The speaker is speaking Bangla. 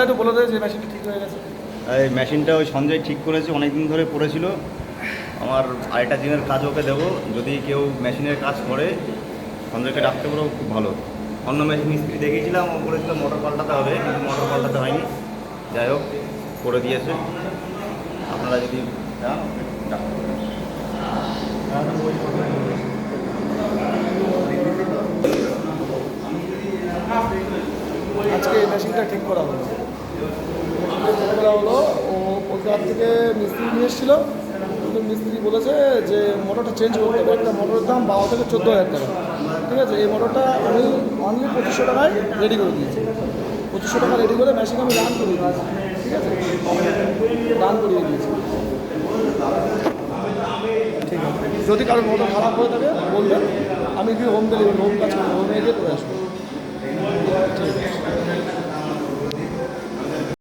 একটু বলে দেয় যে মেশিনটা ঠিক হয়ে গেছে। এই মেশিনটা ওই সঞ্জয় ঠিক করেছে, অনেক দিন ধরে পড়েছিল। আমার আরেকটা দিনের কাজ ওকে দেবো, যদি কেউ মেশিনের কাজ করে সঞ্জয়কে ডাকতে পারো, খুব ভালো। অন্য মেশিন মিস্ত্রি দেখিয়েছিলাম, ও বলেছিল মোটর পাল্টাতে হবে, কিন্তু মোটর পাল্টাতে হয়নি। যাই হোক, করে দিয়েছে। আপনারা যদি যান ডাকতে পারেন। আজকে এই মেশিনটা ঠিক করা হলো। মেশিনটা ঠিক করা হলো, ও কলকাতা থেকে মিস্ত্রি নিয়ে এসেছিলো। কিন্তু মিস্ত্রি বলেছে যে মোটরটা চেঞ্জ করতে হবে। একটা মোটরের দাম 12 থেকে 14,000 টাকা। ঠিক আছে, এই মোটরটা আমি অনলি 2500 টাকায় রেডি করে দিয়েছি। 2500 টাকা রেডি করে মেশিন আমি রান করিয়ে দিয়েছি। ঠিক আছে, রান করিয়ে দিয়েছি। ঠিক আছে, যদি কারোর মোটর খারাপ হয়ে থাকে বলবেন, আমি গিয়ে হোম ডেলিভারি, হোম কাজ করবো, হোমে গিয়ে করে আসবো। ঠিক আছে।